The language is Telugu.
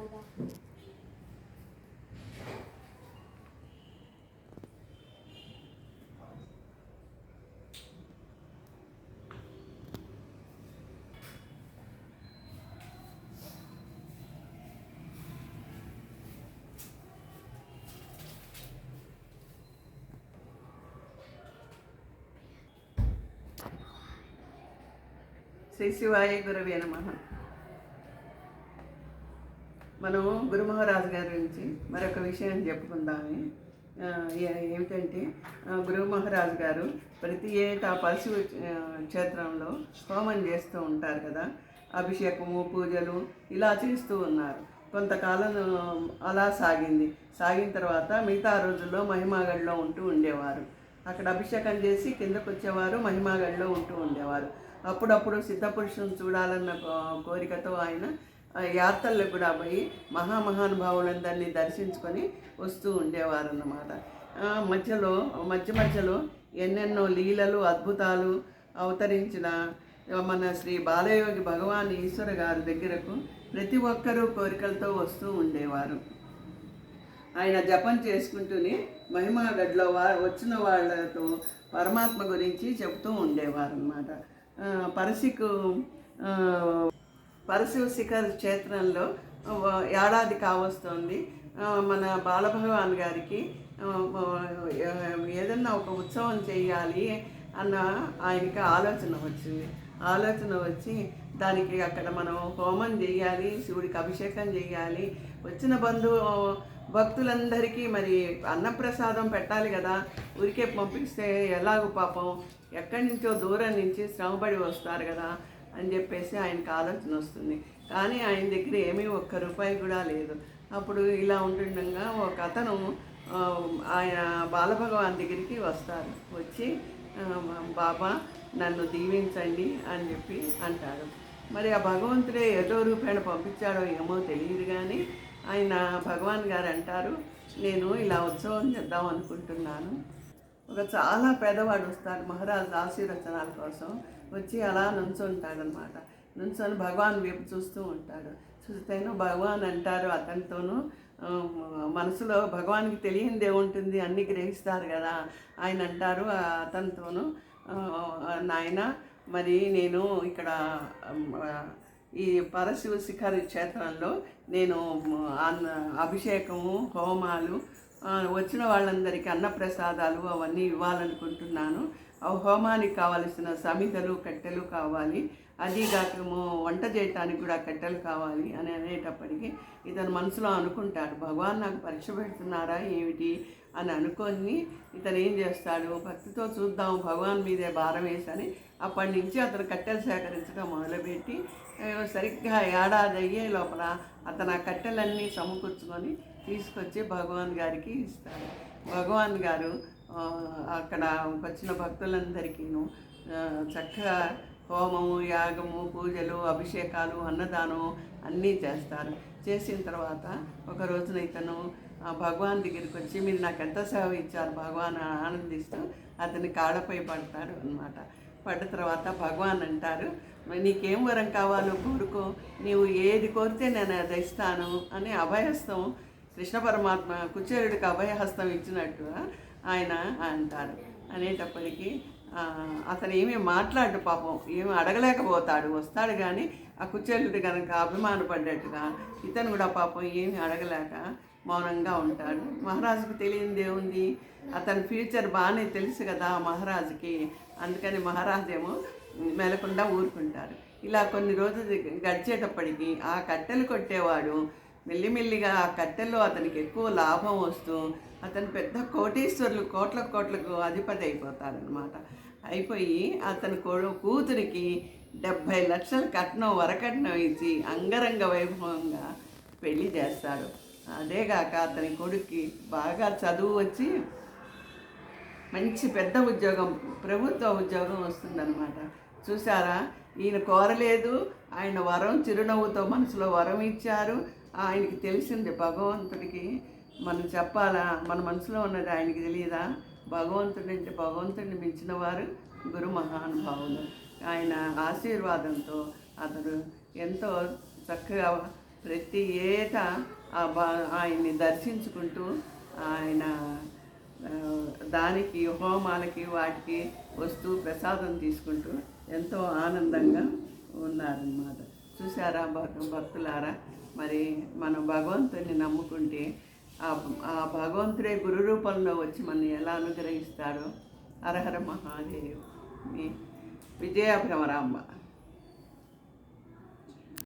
శ్రీ శివాయ గురవే నమః. మనం గురు మహారాజు గారి గురించి మరొక విషయం చెప్పుకుందామే. ఏమిటంటే గురు మహారాజు గారు ప్రతి ఏటా పరశువు క్షేత్రంలో హోమం చేస్తూ ఉంటారు కదా. అభిషేకము, పూజలు ఇలా చేస్తూ ఉన్నారు. కొంతకాలం అలా సాగిన తర్వాత మిగతా రోజుల్లో మహిమాగఢ్లో ఉంటూ ఉండేవారు. అక్కడ అభిషేకం చేసి కిందకు వచ్చేవారు, మహిమాగఢ్లో ఉంటూ ఉండేవారు. అప్పుడప్పుడు సిద్ధపురుషులను చూడాలన్న కోరికతో ఆయన యాత్రలకు కూడా పోయి మహానుభావులందరినీ దర్శించుకొని వస్తూ ఉండేవారు అన్నమాట. మధ్యలో ఎన్నెన్నో లీలలు, అద్భుతాలు అవతరించిన మన శ్రీ బాలయోగి భగవాన్ ఈశ్వర గారి దగ్గరకు ప్రతి ఒక్కరూ కోరికలతో వస్తూ ఉండేవారు. ఆయన జపం చేసుకుంటూనే మహిమాగఢ్లో వచ్చిన వాళ్ళతో పరమాత్మ గురించి చెబుతూ ఉండేవారు అన్నమాట. పరశువు శిఖర్ క్షేత్రంలో ఏడాది కావస్తోంది. మన బాలభగవాన్ గారికి ఏదన్నా ఒక ఉత్సవం చేయాలి అన్న ఆయనకి ఆలోచన వచ్చి దానికి అక్కడ మనం హోమం చేయాలి, శివుడికి అభిషేకం చేయాలి, వచ్చిన భక్తులందరికీ మరి అన్నప్రసాదం పెట్టాలి కదా. ఊరికే పంపిస్తే ఎలాగో పాపం ఎక్కడి నుంచో దూరం నుంచి శ్రమపడి వస్తారు కదా అని చెప్పేసి ఆయనకు ఆలోచన వస్తుంది. కానీ ఆయన దగ్గర ఏమీ ఒక్క రూపాయి కూడా లేదు. అప్పుడు ఇలా ఉంటుండగా ఒక అతను ఆయన బాలభగవాన్ దగ్గరికి వస్తారు. వచ్చి బాబా నన్ను దీవించండి అని చెప్పి అంటాడు. మరి ఆ భగవంతుడే ఏదో రూపాయలు పంపించాడో ఏమో తెలియదు. కానీ ఆయన భగవాన్ గారు అంటారు, నేను ఇలా ఉత్సవం చేద్దాం అనుకుంటున్నాను. ఒక చాలా పేదవాడు వస్తాడు మహారాజు ఆశీర్వచనాల కోసం. వచ్చి అలా నుంచుంటాడనమాట. నుంచొని భగవాన్ వైపు చూస్తూ ఉంటాడు. చూస్తేను భగవాన్ అంటారు అతనితోనూ, మనసులో భగవాన్కి తెలియంది ఏముంటుంది, అన్నీ గ్రహిస్తారు కదా. ఆయన అంటారు అతనితోనూ, నాయన మరి నేను ఇక్కడ ఈ పరశివ శిఖర్ క్షేత్రంలో నేను అభిషేకము, హోమాలు, వచ్చిన వాళ్ళందరికీ అన్నప్రసాదాలు అవన్నీ ఇవ్వాలనుకుంటున్నాను. ఆ హోమానికి కావలసిన సమిధలు, కట్టెలు కావాలి. అదీగాక వంట చేయటానికి కూడా కట్టెలు కావాలి అని అనేటప్పటికీ ఇతను మనసులో అనుకుంటాడు, భగవాన్ నాకు పరీక్ష పెడుతున్నారా ఏమిటి అని అనుకొని ఇతను ఏం చేస్తాడు, భక్తితో చూద్దాం భగవాన్ మీదే భారం వేసని అప్పటి నుంచి అతను కట్టెలు సేకరించడం మొదలుపెట్టి సరిగ్గా ఏడాది అయ్యే లోపల అతను ఆ కట్టెలన్నీ సమకూర్చుకొని తీసుకొచ్చి భగవాన్ గారికి ఇస్తాడు. భగవాన్ గారు అక్కడ వచ్చిన భక్తులందరికీను చక్కగా హోమము, యాగము, పూజలు, అభిషేకాలు, అన్నదానం అన్నీ చేస్తారు. చేసిన తర్వాత ఒక రోజున ఇతను భగవాన్ దగ్గరికి వచ్చి మీరు నాకు ఎంత సేవ ఇచ్చారు భగవాన్ ఆనందిస్తూ అతని కాళ్ళపై పడతాడు అన్నమాట. పడ్డ తర్వాత భగవాన్ అంటారు, నీకేం వరం కావాలో కోరుకో, నీవు ఏది కోరితే నేను అది ఇస్తాను అని అభయహస్తం కృష్ణ పరమాత్మ కుచేరుడికి అభయహస్తం ఇచ్చినట్టు ఆయన అంటారు. అనేటప్పటికీ అతను ఏమీ మాట్లాడు, పాపం ఏమి అడగలేకపోతాడు. వస్తాడు కానీ ఆ కుచేరుడు కనుక అభిమానపడ్డట్టుగా ఇతను కూడా పాపం ఏమి అడగలేక మౌనంగా ఉంటాడు. మహారాజుకు తెలియంది ఏముంది, అతని ఫ్యూచర్ బాగానే తెలుసు కదా మహారాజుకి. అందుకని మహారాజు ఏమో మెలకుండా ఊరుకుంటారు. ఇలా కొన్ని రోజులు గడిచేటప్పటికి ఆ కట్టెలు కొట్టేవాడు మెల్లిమెల్లిగా ఆ కట్టెల్లో అతనికి ఎక్కువ లాభం వస్తూ అతను పెద్ద కోటీశ్వరులు, కోట్లకు అధిపతి అయిపోతారనమాట. అయిపోయి అతని కూతురికి 70 లక్షల కట్నం, వరకట్నం ఇచ్చి అంగరంగ వైభవంగా పెళ్లి చేస్తాడు. అదేగాక అతని కొడుక్కి బాగా చదువు వచ్చి మంచి పెద్ద ఉద్యోగం, ప్రభుత్వ ఉద్యోగం వస్తుందన్నమాట. చూసారా, ఈయన కోరలేదు, ఆయన వరం చిరునవ్వుతో మనసులో వరం ఇచ్చారు. ఆయనకి తెలిసింది భగవంతుడికి మనం చెప్పాలా, మన మనసులో ఉన్నది ఆయనకి తెలియదా? భగవంతుడంటే భగవంతుడిని మించిన వారు గురు మహానుభావులు. ఆయన ఆశీర్వాదంతో అతడు ఎంతో చక్కగా ప్రతి ఏటా ఆయన్ని దర్శించుకుంటూ ఆయన ఆ, దానికి హోమాలకి వాటికి వస్తూ ప్రసాదం తీసుకుంటూ ఎంతో ఆనందంగా ఉన్నారన్నమాట. చూసారా భక్తులారా, మరి మనం భగవంతుని నమ్ముకుంటే ఆ భగవంతుడే గురు రూపంలో వచ్చి మనం ఎలా అనుగ్రహిస్తాడో. హర హర మహాదేవ్. మీ విజయ భ్రమరాంబ.